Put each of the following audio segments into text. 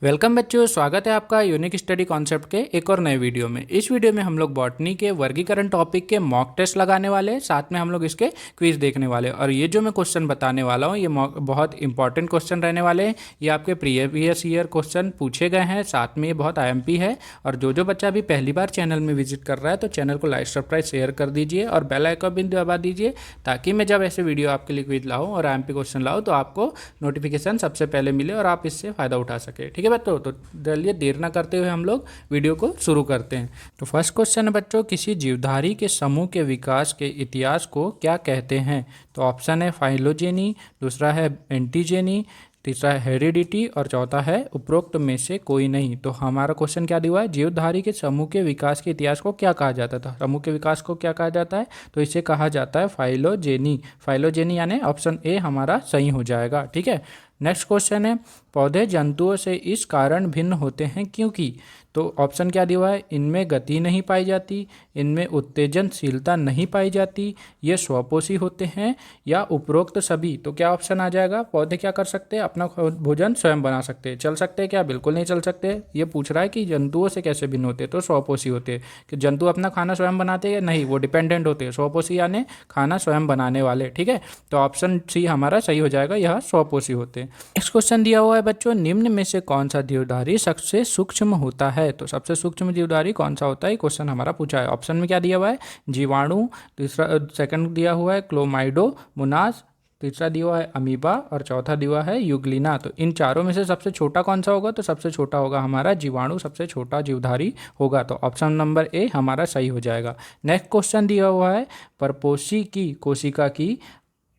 Welcome बच्चों, स्वागत है आपका यूनिक स्टडी कॉन्सेप्ट के एक और नए वीडियो में। इस वीडियो में हम लोग बॉटनी के वर्गीकरण टॉपिक के मॉक टेस्ट लगाने वाले हैं, साथ में हम लोग इसके क्विज देखने वाले हैं। और ये जो मैं क्वेश्चन बताने वाला हूँ ये बहुत इंपॉर्टेंट क्वेश्चन रहने वाले हैं। ये आपके प्रीवियस ईयर क्वेश्चन पूछे गए हैं, साथ में ये बहुत IMP है। और जो बच्चा अभी पहली बार चैनल में विजिट कर रहा है तो चैनल को लाइक सब्सक्राइब शेयर कर दीजिए और बेल आइकन भी दबा दीजिए, ताकि मैं जब ऐसे वीडियो आपके लिए क्विज लाऊँ और IMP क्वेश्चन लाऊँ तो आपको नोटिफिकेशन सबसे पहले मिले और आप इससे फ़ायदा उठा सके। ठीक है बच्चों, तो चलिए देर ना करते हुए हम लोग वीडियो को शुरू करते हैं। तो फर्स्ट क्वेश्चन है बच्चों, किसी जीवधारी के समूह के विकास के इतिहास को क्या कहते हैं? तो ऑप्शन है फाइलोजेनी, दूसरा है एंटीजेनी, तीसरा है हेरिडिटी और चौथा है उपरोक्त में से कोई नहीं। तो हमारा क्वेश्चन क्या दिया है, जीवधारी के समूह के विकास के इतिहास को क्या कहा जाता था? समूह के विकास को क्या कहा जाता है? तो इसे कहा जाता है फाइलोजेनी। फाइलोजेनी यानी ऑप्शन ए हमारा सही हो जाएगा। ठीक है, नेक्स्ट क्वेश्चन है, पौधे जंतुओं से इस कारण भिन्न होते हैं क्योंकि? तो ऑप्शन क्या दिया है, इनमें गति नहीं पाई जाती, इनमें उत्तेजनशीलता नहीं पाई जाती, ये स्वपोषी होते हैं, या उपरोक्त सभी। तो क्या ऑप्शन आ जाएगा? पौधे क्या कर सकते हैं, अपना भोजन स्वयं बना सकते हैं। चल सकते हैं क्या? बिल्कुल नहीं चल सकते। ये पूछ रहा है कि जंतुओं से कैसे भिन्न होते हैं, तो स्वपोषी होते हैं। कि जंतु अपना खाना स्वयं बनाते हैं? नहीं, वो डिपेंडेंट होते हैं। स्वपोषी यानी खाना स्वयं बनाने वाले। ठीक है, तो ऑप्शन सी हमारा सही हो जाएगा, यह स्वपोषी होते हैं। नेक्स्ट क्वेश्चन दिया हुआ है बच्चों, निम्न में से कौन सा जीवधारी सबसे सूक्ष्म होता है? तो सबसे सूक्ष्म जीवधारी कौन सा होता है, क्वेश्चन हमारा पूछा है। ऑप्शन में क्या दिया हुआ है, जीवाणु, तीसरा सेकंड दिया हुआ है क्लोमाइडोमोनास, तीसरा दिया हुआ है अमीबा और चौथा दिया हुआ है यूग्लिना। तो इन चारों में से सबसे छोटा कौन सा होगा? तो सबसे छोटा होगा हमारा जीवाणु, सबसे छोटा जीवधारी होगा। तो ऑप्शन नंबर ए हमारा सही हो जाएगा। नेक्स्ट क्वेश्चन दिया हुआ है, परपोषी की कोशिका की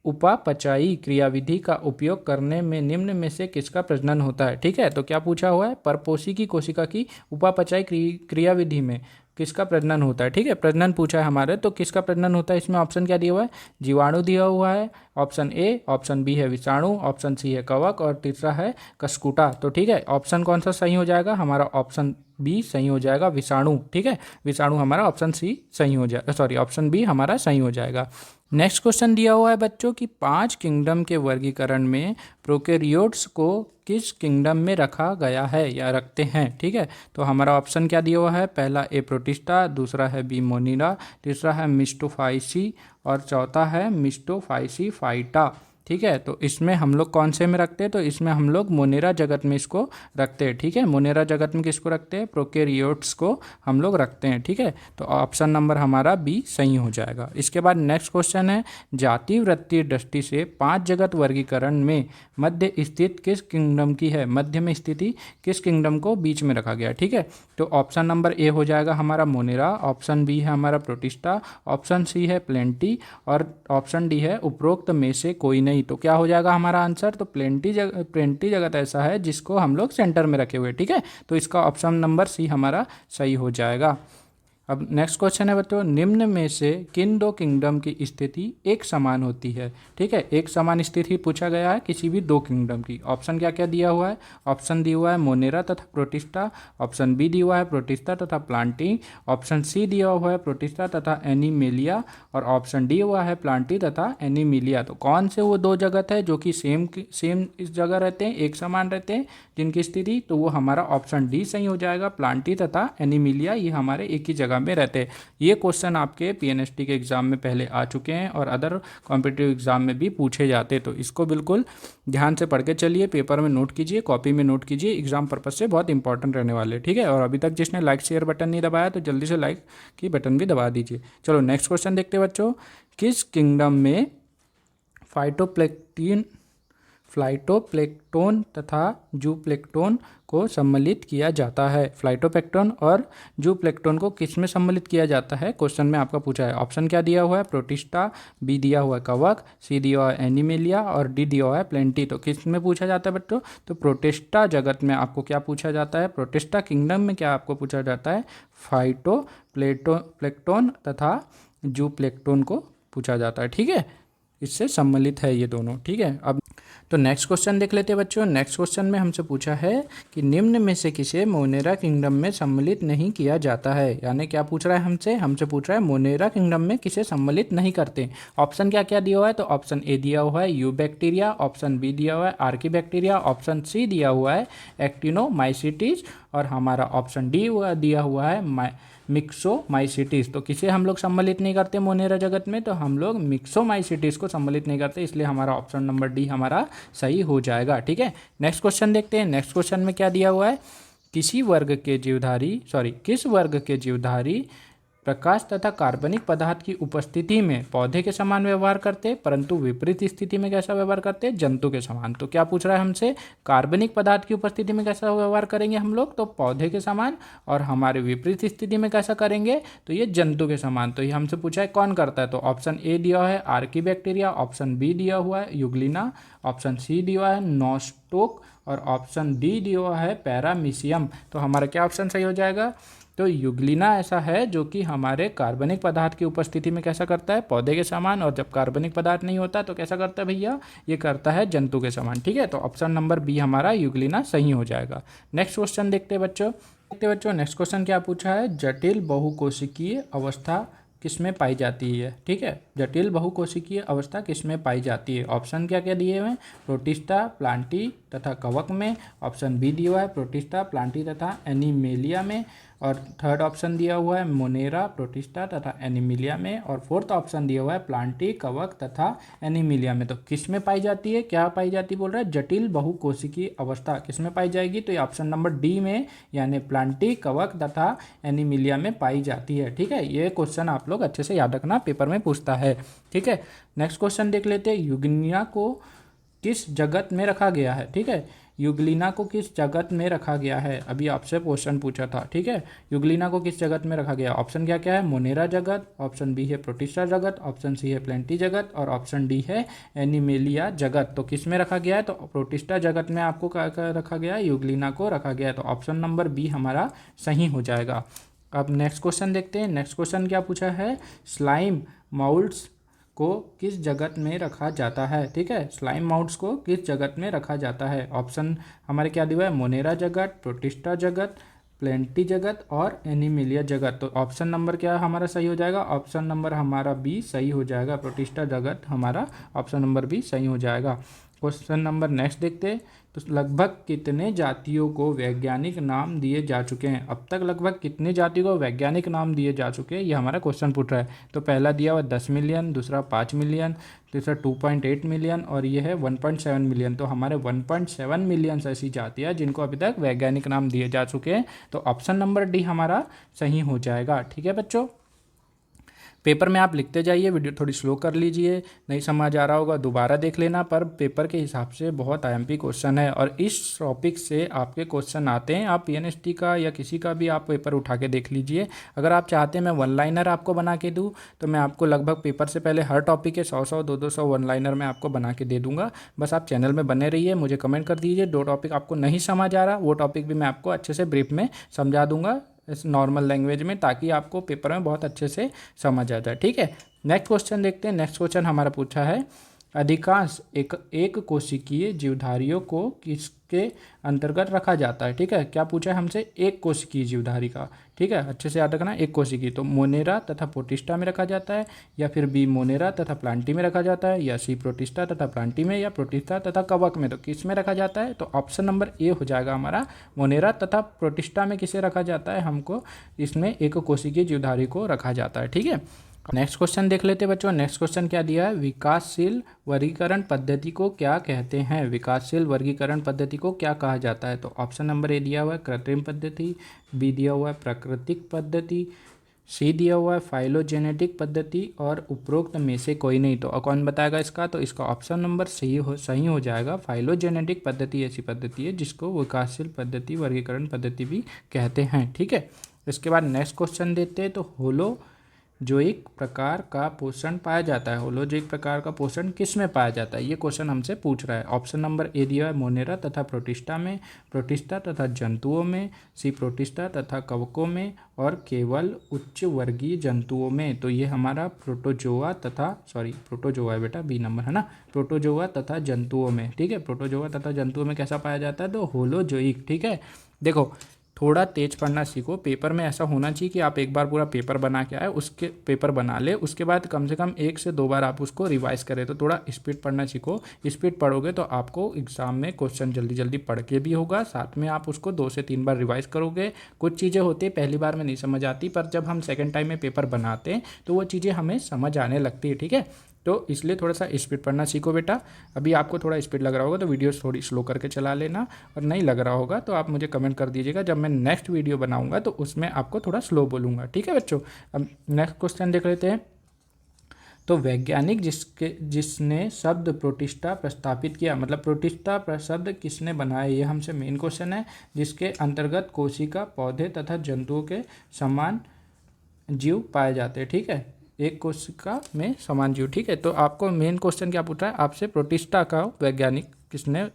उपापचयी क्रियाविधि का उपयोग करने में निम्न में से किसका प्रजनन होता है? ठीक है, तो क्या पूछा हुआ है, परपोषी की कोशिका की उपापचयी क्रियाविधि में किसका प्रजनन होता है? ठीक है, प्रजनन पूछा है हमारे, तो किसका प्रजनन होता है? इसमें ऑप्शन क्या दिया हुआ है, जीवाणु दिया हुआ है, ऑप्शन ए, ऑप्शन बी है विषाणु, ऑप्शन सी है कवक और तीसरा है कस्कुटा। तो ठीक है, ऑप्शन कौन सा सही हो जाएगा? हमारा ऑप्शन बी सही हो जाएगा, विषाणु। ठीक है, विषाणु हमारा ऑप्शन सी सही हो जाएगा, सॉरी ऑप्शन बी हमारा सही हो जाएगा। नेक्स्ट क्वेश्चन दिया हुआ है बच्चों कि 5 किंगडम के वर्गीकरण में प्रोकैरियोट्स को किस किंगडम में रखा गया है या रखते हैं? ठीक है, तो हमारा ऑप्शन क्या दिया हुआ है, पहला ए प्रोटिस्टा, दूसरा है बी मोनिरा, तीसरा है मिस्टोफाइसी और चौथा है मिस्टोफाइसी फाइटा। ठीक है, तो इसमें हम लोग कौन से में रखते हैं? तो इसमें हम लोग मोनेरा जगत में इसको रखते हैं। ठीक है, मोनेरा जगत में किसको रखते हैं? प्रोकैरियोट्स को हम लोग रखते हैं। ठीक है, तो ऑप्शन नंबर हमारा बी सही हो जाएगा। इसके बाद नेक्स्ट क्वेश्चन है, जाति वृत्तीय दृष्टि से 5 जगत वर्गीकरण में मध्य स्थित किस किंगडम की है? मध्य में स्थिति किस किंगडम को बीच में रखा गया? ठीक है, तो ऑप्शन नंबर ए हो जाएगा हमारा मोनेरा, ऑप्शन बी है हमारा प्रोटिस्टा, ऑप्शन सी है प्लेंटी और ऑप्शन डी है उपरोक्त में से कोई नहीं। तो क्या हो जाएगा हमारा आंसर? तो प्लेंटी जगत ऐसा है जिसको हम लोग सेंटर में रखे हुए। ठीक है, तो इसका ऑप्शन नंबर सी हमारा सही हो जाएगा। अब नेक्स्ट क्वेश्चन है बच्चों, निम्न में से किन 2 किंगडम की स्थिति एक समान होती है? ठीक है, एक समान स्थिति पूछा गया है किसी भी 2 किंगडम की। ऑप्शन क्या क्या दिया हुआ है, ऑप्शन दिया हुआ है मोनेरा तथा प्रोटिस्टा, ऑप्शन बी दिया हुआ है प्रोटिस्टा तथा प्लांटी, ऑप्शन सी दिया हुआ है प्रोटिस्टा तथा एनीमेलिया और ऑप्शन डी हुआ है प्लांटी तथा एनीमिलिया। तो कौन से वो 2 जगत है जो कि सेम इस जगह रहते हैं, एक समान रहते हैं जिनकी स्थिति? तो वो हमारा ऑप्शन डी सही हो जाएगा, प्लांटी तथा एनीमिलिया, ये हमारे एक ही जगह में रहते हैं। ये क्वेश्चन आपके PNST के एग्जाम में पहले आ चुके हैं और अदर कॉम्पिटिटिव एग्जाम में भी पूछे जाते हैं। तो इसको बिल्कुल ध्यान से पढ़ के चलिए, पेपर में नोट कीजिए, कॉपी में नोट कीजिए, एग्जाम पर्पज से बहुत इंपॉर्टेंट रहने वाले। ठीक है, और अभी तक जिसने लाइक शेयर बटन नहीं दबाया तो जल्दी से लाइक की बटन भी दबा दीजिए। चलो नेक्स्ट क्वेश्चन देखते हैं बच्चों, किस किंगडम में फ्लाइटोप्लैंक्टन तथा जूप्लैंक्टन को सम्मिलित किया जाता है? फ्लाइटोप्लैंक्टन और जूप्लैंक्टन को किस में सम्मिलित किया जाता है? क्वेश्चन में आपका पूछा है। ऑप्शन क्या दिया हुआ है, प्रोटिस्टा, बी दिया हुआ है कवक, सी दिया हुआ है एनीमेलिया और डी दिया हुआ है प्लेंटी। तो किस में पूछा जाता है बच्चों? तो प्रोटिस्टा जगत में आपको क्या पूछा जाता है, प्रोटिस्टा किंगडम में क्या आपको पूछा जाता है? फाइटोप्लैंक्टन तथा जूप्लैंक्टन को पूछा जाता है। ठीक है, इससे सम्मिलित है ये दोनों। ठीक है, अब तो नेक्स्ट क्वेश्चन देख लेते हैं बच्चों। नेक्स्ट क्वेश्चन में हमसे पूछा है कि निम्न में से किसे मोनेरा किंगडम में सम्मिलित नहीं किया जाता है। यानी क्या पूछ रहा है हमसे पूछ रहा है मोनेरा किंगडम में किसे सम्मिलित नहीं करते। ऑप्शन क्या क्या दिया हुआ है, तो ऑप्शन ए दिया हुआ है यू बैक्टीरिया, ऑप्शन बी दिया हुआ है आर्की बैक्टीरिया, ऑप्शन सी दिया हुआ है एक्टिनोमाइसिटीज, और हमारा ऑप्शन डी दिया हुआ है मिक्सोमाइसिटीज। तो किसे हम लोग सम्मिलित नहीं करते मोनेरा जगत में, तो हम लोग मिक्सोमाइसिटीज को सम्मिलित नहीं करते, इसलिए हमारा ऑप्शन नंबर डी हमारा सही हो जाएगा। ठीक है, नेक्स्ट क्वेश्चन देखते हैं। नेक्स्ट क्वेश्चन में क्या दिया हुआ है, किस वर्ग के जीवधारी प्रकाश तथा कार्बनिक पदार्थ की उपस्थिति में पौधे के समान व्यवहार करते, परंतु विपरीत स्थिति में कैसा व्यवहार करते, जंतु के समान। तो क्या पूछ रहा है हमसे, कार्बनिक पदार्थ की उपस्थिति में कैसा व्यवहार करेंगे हम लोग, तो पौधे के समान, और हमारे विपरीत स्थिति में कैसा करेंगे, तो ये जंतु के समान। तो ये हमसे पूछा है कौन करता है, तो ऑप्शन ए दिया हुआ है आर्की बैक्टीरिया, ऑप्शन बी दिया हुआ है यूग्लिना, ऑप्शन सी दिया हुआ है नॉस्टोक, और ऑप्शन डी दिया हुआ है पैरामीशियम। तो हमारा क्या ऑप्शन सही हो जाएगा, तो यूग्लिना ऐसा है जो कि हमारे कार्बनिक पदार्थ की उपस्थिति में कैसा करता है, पौधे के समान, और जब कार्बनिक पदार्थ नहीं होता तो कैसा करता है भैया, ये करता है जंतु के समान। ठीक है, तो ऑप्शन नंबर बी हमारा यूग्लिना सही हो जाएगा। नेक्स्ट क्वेश्चन देखते हैं बच्चों। नेक्स्ट क्वेश्चन क्या पूछा है, जटिल बहुकोशिकीय अवस्था किसमें पाई जाती है। ठीक है, जटिल बहुकोशिकीय अवस्था किसमें पाई जाती है। ऑप्शन क्या क्या दिए हुए हैं, प्रोटिस्टा, प्लांटी तथा कवक में, ऑप्शन बी दिया हुआ है प्रोटिस्टा, प्लांटी तथा एनिमेलिया में, और थर्ड ऑप्शन दिया हुआ है मोनेरा, प्रोटिस्टा तथा एनिमिलिया में, और फोर्थ ऑप्शन दिया हुआ है प्लांटी, कवक तथा एनिमिलिया में। तो किस में पाई जाती है, क्या पाई जाती है बोल रहा है, जटिल बहुकोशिकीय अवस्था किस में पाई जाएगी, तो ये ऑप्शन नंबर डी में, यानी प्लांटी, कवक तथा एनिमिलिया में पाई जाती है। ठीक है, ये क्वेश्चन आप लोग अच्छे से याद रखना, पेपर में पूछता है। ठीक है, नेक्स्ट क्वेश्चन देख लेते हैं, यूग्लिना को किस जगत में रखा गया है। ठीक है, यूग्लिना को किस जगत में रखा गया है, अभी आपसे क्वेश्चन पूछा था। ठीक है, यूग्लिना को किस जगत में रखा गया, ऑप्शन क्या क्या है, मोनेरा जगत, ऑप्शन बी है प्रोटिस्टा जगत, ऑप्शन सी है प्लेंटी जगत, और ऑप्शन डी है एनिमेलिया जगत। तो किस में रखा गया है, तो प्रोटिस्टा जगत में आपको क्या रखा गया है, यूग्लिना को रखा गया है। तो ऑप्शन नंबर बी हमारा सही हो जाएगा। अब नेक्स्ट क्वेश्चन देखते हैं। नेक्स्ट क्वेश्चन क्या पूछा है, स्लाइम माउल्ट्स को किस जगत में रखा जाता है। ठीक है, स्लाइम माउल्ट्स को किस जगत में रखा जाता है। ऑप्शन हमारे क्या दिया है, मोनेरा जगत, प्रोटिस्टा जगत, प्लेंटी जगत और एनिमिलिया जगत। तो ऑप्शन नंबर क्या हमारा सही हो जाएगा, ऑप्शन नंबर हमारा बी सही हो जाएगा, प्रोटिस्टा जगत हमारा ऑप्शन नंबर बी सही हो जाएगा। क्वेश्चन नंबर नेक्स्ट देखते हैं। तो लगभग कितने जातियों को वैज्ञानिक नाम दिए जा चुके हैं, अब तक लगभग कितने जातियों को वैज्ञानिक नाम दिए जा चुके हैं, ये हमारा क्वेश्चन पूछ रहा है। तो पहला दिया हुआ 10 मिलियन, दूसरा 5 मिलियन, तीसरा 2.8 मिलियन, और ये है 1.7 मिलियन। तो हमारे 1.7 मिलियन ऐसी जातियाँ जिनको अभी तक वैज्ञानिक नाम दिए जा चुके हैं। तो ऑप्शन नंबर डी हमारा सही हो जाएगा। ठीक है बच्चों, पेपर में आप लिखते जाइए, वीडियो थोड़ी स्लो कर लीजिए, नहीं समझ आ रहा होगा दोबारा देख लेना, पर पेपर के हिसाब से बहुत आईएमपी क्वेश्चन है और इस टॉपिक से आपके क्वेश्चन आते हैं। आप पीएनएसटी का या किसी का भी आप पेपर उठा के देख लीजिए। अगर आप चाहते हैं मैं वन लाइनर आपको बना के दूँ तो मैं आपको लगभग पेपर से पहले हर टॉपिक के 100-100, 200-200 वन लाइनर मैं आपको बना के दे दूँगा। बस आप चैनल में बने रहिए, मुझे कमेंट कर दीजिए दो टॉपिक आपको नहीं समझ आ रहा, वो टॉपिक भी मैं आपको अच्छे से ब्रीफ में समझा दूंगा इस नॉर्मल लैंग्वेज में, ताकि आपको पेपर में बहुत अच्छे से समझ आ जाए। ठीक है, नेक्स्ट क्वेश्चन देखते हैं। नेक्स्ट क्वेश्चन हमारा पूछा है, अधिकांश एक कोशिकीय जीवधारियों को किसके अंतर्गत रखा जाता है। ठीक है, क्या पूछा है हमसे, एक कोशिकीय जीवधारी का। ठीक है, अच्छे से याद रखना, एक कोशिकीय। तो मोनेरा तथा प्रोटिस्टा में रखा जाता है, या फिर बी मोनेरा तथा प्लांटी में रखा जाता है, या सी प्रोटिस्टा तथा प्लांटी में, या प्रोटिस्टा तथा कवक में। तो किस में रखा जाता है, तो ऑप्शन नंबर ए हो जाएगा हमारा, मोनेरा तथा प्रोटिस्टा में किसे रखा जाता है, हमको इसमें एक कोशिकीय जीवधारी को रखा जाता है। ठीक है, नेक्स्ट क्वेश्चन देख लेते हैं बच्चों। नेक्स्ट क्वेश्चन क्या दिया है, विकासशील वर्गीकरण पद्धति को क्या कहते हैं। विकासशील वर्गीकरण पद्धति को क्या कहा जाता है, तो ऑप्शन नंबर ए दिया हुआ है कृत्रिम पद्धति, बी दिया हुआ है प्राकृतिक पद्धति, सी दिया हुआ है फाइलोजेनेटिक पद्धति, और उपरोक्त में से कोई नहीं। तो कौन बताएगा इसका, तो इसका ऑप्शन नंबर सही हो जाएगा। फाइलोजेनेटिक पद्धति ऐसी पद्धति है जिसको विकासशील पद्धति, वर्गीकरण पद्धति भी कहते हैं। ठीक है, इसके बाद नेक्स्ट क्वेश्चन देते हैं। तो होलोजोइक प्रकार का पोषण पाया जाता है। होलोजोइक प्रकार का पोषण किस में पाया जाता है, ये क्वेश्चन हमसे पूछ रहा है। ऑप्शन नंबर ए दिया है मोनेरा तथा प्रोटिस्टा में, प्रोटिस्टा तथा जंतुओं में, सी प्रोटिस्टा तथा कवकों में, और केवल उच्च वर्गीय जंतुओं में। तो ये हमारा प्रोटोजोआ है बेटा, बी नंबर है ना, प्रोटोजोआ तथा जंतुओं में। ठीक है, प्रोटोजोआ तथा जंतुओं में कैसा पाया जाता है, तो होलोजोइक। ठीक है, देखो थोड़ा तेज पढ़ना सीखो। पेपर में ऐसा होना चाहिए कि आप एक बार पूरा पेपर बना के आए, उसके पेपर बना ले, उसके बाद कम से कम 1 से 2 बार आप उसको रिवाइज करें। तो थोड़ा स्पीड पढ़ना सीखो। स्पीड पढ़ोगे तो आपको एग्जाम में क्वेश्चन जल्दी जल्दी पढ़ के भी होगा, साथ में आप उसको 2 से 3 बार रिवाइज करोगे। कुछ चीज़ें होती है पहली बार में नहीं समझ आती, पर जब हम सेकेंड टाइम में पेपर बनाते हैं तो वो चीज़ें हमें समझ आने लगती है। ठीक है, तो इसलिए थोड़ा सा स्पीड पढ़ना सीखो बेटा। अभी आपको थोड़ा स्पीड लग रहा होगा तो वीडियो थोड़ी स्लो करके चला लेना, और नहीं लग रहा होगा तो आप मुझे कमेंट कर दीजिएगा। जब मैं नेक्स्ट वीडियो बनाऊंगा तो उसमें आपको थोड़ा स्लो बोलूँगा। ठीक है बच्चों, अब नेक्स्ट क्वेश्चन देख लेते हैं। तो वैज्ञानिक जिसने शब्द प्रोटिस्टा प्रस्तावित किया, मतलब प्रोटिस्टा शब्द किसने बनाया, ये हमसे मेन क्वेश्चन है। जिसके अंतर्गत कोशिका, पौधे तथा जंतुओं के समान जीव पाए जाते हैं। ठीक है, एक कोशिका में समान जीव। ठीक है, तो आपको मेन क्वेश्चन क्या पूछा है आपसे, प्रोटिस्टा का वैज्ञानिक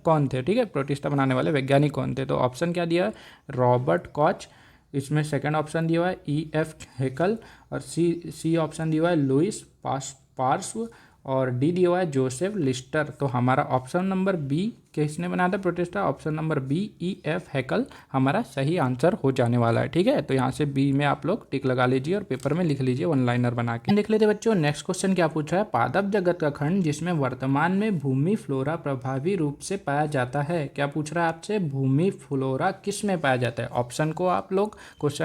कौन थे। ठीक है, प्रोटिस्टा बनाने वाले वैज्ञानिक कौन थे। तो ऑप्शन क्या दिया है, रॉबर्ट कॉच, इसमें सेकंड ऑप्शन दिया हुआ है E.F. हेकल, और सी ऑप्शन दिया हुआ है लुइस पार्स्व, और डी दिया हुआ है जोसेफ लिस्टर। तो हमारा ऑप्शन नंबर बी किसने बनाया था Protista, option number B E.F. Haeckel हमारा सही आंसर हो जाने वाला है। ठीक है, तो यहाँ से बी में आप लोग टिक लगा लीजिए और पेपर में लिख लीजिए वन लाइनर बना के। देख लेते बच्चों नेक्स्ट क्वेश्चन क्या पूछ रहा है, पादप जगत का खंड जिसमें वर्तमान में भूमि फ्लोरा प्रभावी रूप से पाया जाता है। क्या पूछ रहा है आपसे, भूमि फ्लोरा किस में पाया जाता है। क्वेश्चन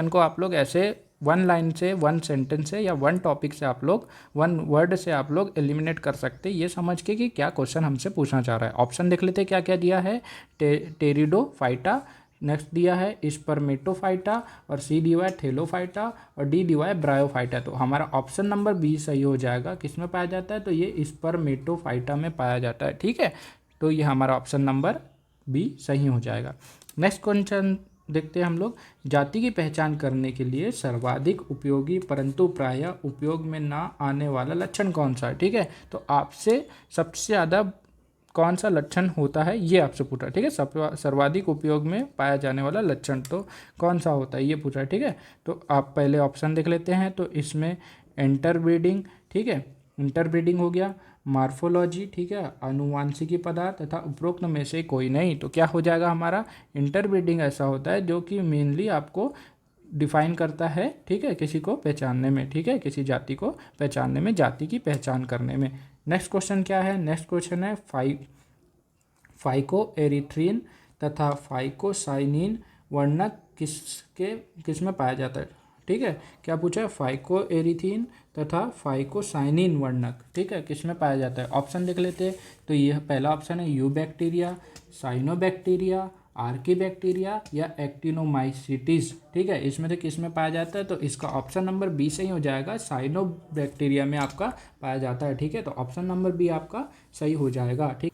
को आप लोग ऐसे वन लाइन से, वन सेंटेंस से, या वन टॉपिक से आप लोग, वन वर्ड से आप लोग एलिमिनेट कर सकते हैं, ये समझ के कि क्या क्वेश्चन हमसे पूछना चाह रहा है। ऑप्शन देख लेते हैं क्या क्या दिया है, टेरिडोफाइटा, नेक्स्ट दिया है स्पर्मेटोफाइटा, और सी दिया है थेलोफाइटा, और डी दिया है ब्रायोफाइटा। तो हमारा ऑप्शन नंबर बी सही हो जाएगा। किस में पाया जाता है, तो ये स्पर्मेटोफाइटा में पाया जाता है। ठीक है, तो ये हमारा ऑप्शन नंबर बी सही हो जाएगा। नेक्स्ट क्वेश्चन देखते हैं हम लोग, जाति की पहचान करने के लिए सर्वाधिक उपयोगी परंतु प्रायः उपयोग में ना आने वाला लक्षण कौन सा है। ठीक है, तो आपसे सबसे ज़्यादा कौन सा लक्षण होता है ये आपसे पूछा है। ठीक है, सर्वाधिक उपयोग में पाया जाने वाला लक्षण तो कौन सा होता है ये पूछा है। ठीक है, तो आप पहले ऑप्शन देख लेते हैं। तो इसमें इंटरब्रीडिंग, ठीक है, इंटरब्रीडिंग हो गया, मार्फोलॉजी, ठीक है, आनुवांशिकी पदार्थ, तथा उपरोक्त में से कोई नहीं। तो क्या हो जाएगा हमारा, इंटरब्रीडिंग ऐसा होता है जो कि मेनली आपको डिफाइन करता है, ठीक है, किसी को पहचानने में, ठीक है, किसी जाति को पहचानने में, जाति की पहचान करने में। नेक्स्ट क्वेश्चन क्या है, नेक्स्ट क्वेश्चन है फाइको एरिथ्रीन तथा फाइकोसाइनिन वर्णक किस में पाया जाता है। ठीक है, क्या पूछा है, फाइको एरिथीन तथा फाइकोसाइनिन वर्णक, ठीक है, किस में पाया जाता है। ऑप्शन देख लेते हैं। तो यह पहला ऑप्शन है you bacteria, cyanobacteria, Archie bacteria, या एक्टिनोमाइसिटिस। ठीक है, इसमें से किस में पाया जाता है, तो इसका ऑप्शन नंबर बी सही हो जाएगा, साइनोबैक्टीरिया में आपका पाया जाता है। ठीक है, तो ऑप्शन नंबर बी आपका सही हो जाएगा। ठीक,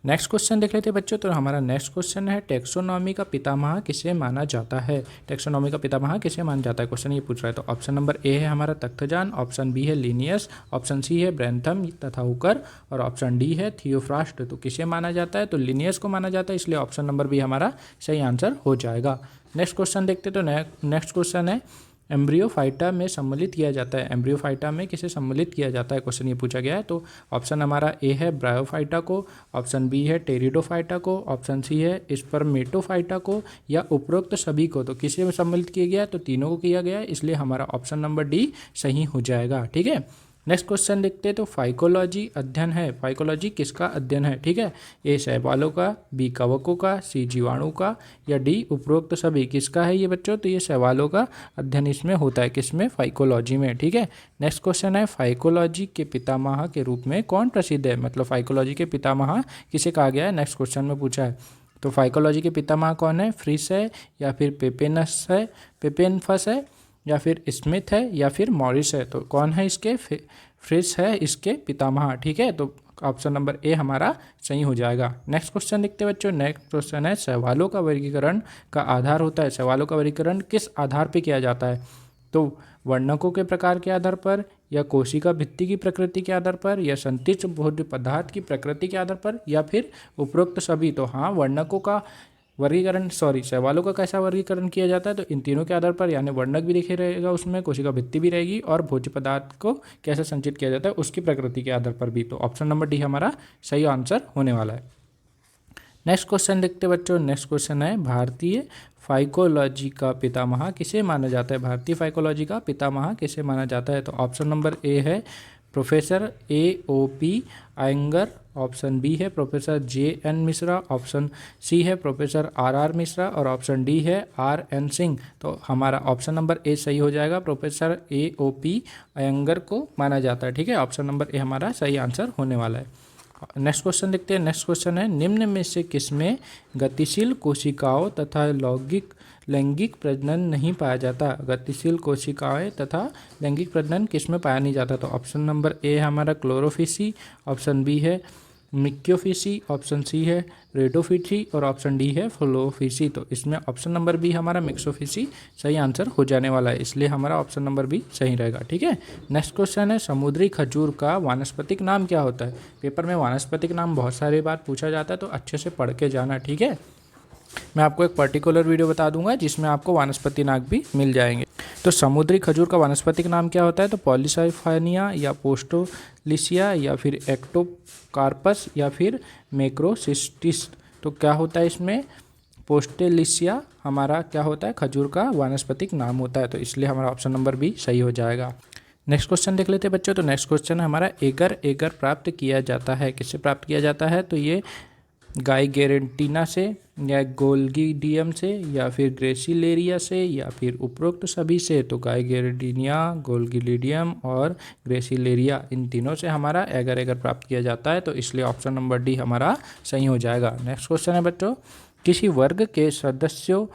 नेक्स्ट क्वेश्चन देख लेते हैं बच्चों। तो हमारा नेक्स्ट क्वेश्चन है, टैक्सोनॉमी का पितामह किसे माना जाता है। टैक्सोनॉमी का पितामह किसे माना जाता है, क्वेश्चन ये पूछ रहा है। तो ऑप्शन नंबर ए है हमारा तख्तजान, ऑप्शन बी है लिनियस, ऑप्शन सी है ब्रैंथम तथा हुकर, और ऑप्शन डी है थियोफ्रास्ट। तो किसे माना जाता है, तो लिनियस को माना जाता है, इसलिए ऑप्शन नंबर बी हमारा सही आंसर हो जाएगा। नेक्स्ट क्वेश्चन देखते, तो नेक्स्ट क्वेश्चन है, एम्ब्रियोफाइटा में सम्मिलित किया जाता है। एम्ब्रियोफाइटा में किसे सम्मिलित किया जाता है, क्वेश्चन ये पूछा गया है। तो ऑप्शन हमारा ए है ब्रायोफाइटा को, ऑप्शन बी है टेरिडोफाइटा को, ऑप्शन सी है स्पर्मेटोफाइटा को, या उपरोक्त सभी को। तो किसे में सम्मिलित किया गया है, तो तीनों को किया गया है, इसलिए हमारा ऑप्शन नंबर डी सही हो जाएगा। ठीक है, नेक्स्ट क्वेश्चन देखते हैं। तो फाइकोलॉजी अध्ययन है, फाइकोलॉजी किसका अध्ययन है। ठीक है, ए शैवालों का, बी कवकों का, सी जीवाणु का, या डी उपरोक्त सभी। किसका है ये बच्चों, तो ये शैवालों का अध्ययन इसमें होता है, किसमें, फाइकोलॉजी में। ठीक है, नेक्स्ट क्वेश्चन है, फाइकोलॉजी के पितामह के रूप में कौन प्रसिद्ध है, मतलब फाइकोलॉजी के पितामह किसे कहा गया है, नेक्स्ट क्वेश्चन में पूछा है। तो फाइकोलॉजी के पितामह कौन है, फ्रिस है, या फिर पेपेनफस है, या फिर स्मिथ है, या फिर मॉरिस है। तो कौन है इसके, फ्रिस है इसके पितामह। ठीक है, तो ऑप्शन नंबर ए हमारा सही हो जाएगा। नेक्स्ट क्वेश्चन देखते हैं बच्चों। नेक्स्ट क्वेश्चन है, शैवालों का वर्गीकरण का आधार होता है। शैवालों का वर्गीकरण किस आधार पे किया जाता है। तो वर्णकों के प्रकार के आधार पर, या कोशिका भित्ति की प्रकृति के आधार पर, या संश्लिष्ट भोज्य पदार्थ की प्रकृति के आधार पर, या फिर उपरोक्त सभी। तो हाँ, वर्णकों का वर्गीकरण सवालों का कैसा वर्गीकरण किया जाता है, तो इन तीनों के आधार पर, यानी वर्णक भी लिखे रहेगा उसमें, कोशिका भित्ति भी रहेगी, और भोज्य पदार्थ को कैसे संचित किया जाता है उसकी प्रकृति के आधार पर भी। तो ऑप्शन नंबर डी हमारा सही आंसर होने वाला है। नेक्स्ट क्वेश्चन देखते हैं बच्चों। नेक्स्ट क्वेश्चन है, भारतीय फाइकोलॉजी का पितामह किसे माना जाता है? भारतीय फाइकोलॉजी का पितामह किसे माना जाता है? तो ऑप्शन नंबर ए है professor AOP Iyengar, option B है professor JN Mishra, option C है प्रोफेसर RR मिश्रा, और ऑप्शन डी है RN सिंह। तो हमारा ऑप्शन नंबर ए सही हो जाएगा, प्रोफेसर AOP आयंगर को माना जाता है। ठीक है, ऑप्शन नंबर ए हमारा सही आंसर होने वाला है। नेक्स्ट क्वेश्चन देखते हैं। नेक्स्ट क्वेश्चन है, निम्न में से किसमें गतिशील कोशिकाओं तथा लैंगिक प्रजनन नहीं पाया जाता? गतिशील कोशिकाएं तथा लैंगिक प्रजनन किसमें पाया नहीं जाता? तो ऑप्शन नंबर ए है हमारा क्लोरोफिसी, ऑप्शन बी है मिक्योफिसी, ऑप्शन सी है रेडोफिसी, और ऑप्शन डी है फ्लोफिसी। तो इसमें ऑप्शन नंबर बी हमारा मिक्सोफिसी सही आंसर हो जाने वाला है, इसलिए हमारा ऑप्शन नंबर बी सही रहेगा। ठीक है, नेक्स्ट क्वेश्चन है, समुद्री खजूर का वानस्पतिक नाम क्या होता है? पेपर में वानस्पतिक नाम बहुत सारी बार पूछा जाता है, तो अच्छे से पढ़ के जाना। ठीक है, मैं आपको एक पर्टिकुलर वीडियो बता दूंगा जिसमें आपको वानस्पति नाम भी मिल जाएंगे। तो समुद्री खजूर का वानस्पतिक नाम क्या होता है? तो पॉलीसाइफानिया, या पोस्टोलिसिया, या फिर एक्टोकार्पस, या फिर मैक्रोसिस्टिस। तो क्या होता है इसमें? पोस्टोलिसिया हमारा क्या होता है? खजूर का वानस्पतिक नाम होता है, तो इसलिए हमारा ऑप्शन नंबर बी सही हो जाएगा। नेक्स्ट क्वेश्चन देख लेते हैं बच्चों। तो नेक्स्ट क्वेश्चन है हमारा, एगर प्राप्त किया जाता है, किससे प्राप्त किया जाता है? तो ये गाइगेरेंटीना से, या गोल्गिडियम से, या फिर ग्रेसिलेरिया से, या फिर उपरोक्त सभी से। तो गाइगेरेंटिनिया, गोल्गिडियम और ग्रेसिलेरिया, इन तीनों से हमारा एगर प्राप्त किया जाता है, तो इसलिए ऑप्शन नंबर डी हमारा सही हो जाएगा। नेक्स्ट क्वेश्चन है बच्चों, किसी वर्ग के सदस्यों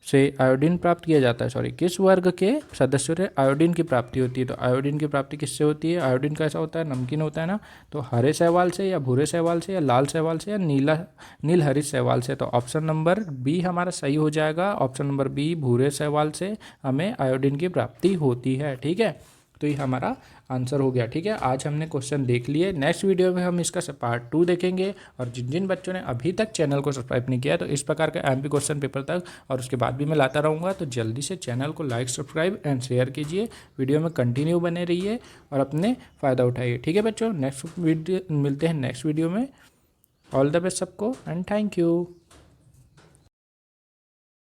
से आयोडीन प्राप्त किया जाता है, किस वर्ग के सदस्यों से आयोडीन की प्राप्ति होती है? तो आयोडीन की प्राप्ति किससे होती है? आयोडीन कैसा होता है? नमकीन होता है ना। तो हरे शैवाल से, या भूरे शैवाल से, या लाल शैवाल से, या नील हरित शैवाल से। तो ऑप्शन नंबर बी हमारा सही हो जाएगा, ऑप्शन नंबर बी भूरे शैवाल से हमें आयोडीन की प्राप्ति होती है। ठीक है, तो ये हमारा आंसर हो गया। ठीक है, आज हमने क्वेश्चन देख लिए। नेक्स्ट वीडियो में हम इसका पार्ट 2 देखेंगे, और जिन जिन बच्चों ने अभी तक चैनल को सब्सक्राइब नहीं किया, तो इस प्रकार का MP क्वेश्चन पेपर तक और उसके बाद भी मैं लाता रहूँगा, तो जल्दी से चैनल को लाइक, सब्सक्राइब एंड शेयर कीजिए। वीडियो में कंटिन्यू बने रहिए और अपने फ़ायदा उठाइए। ठीक है बच्चों, नेक्स्ट वीडियो मिलते हैं नेक्स्ट वीडियो में। ऑल द बेस्ट सबको एंड थैंक यू।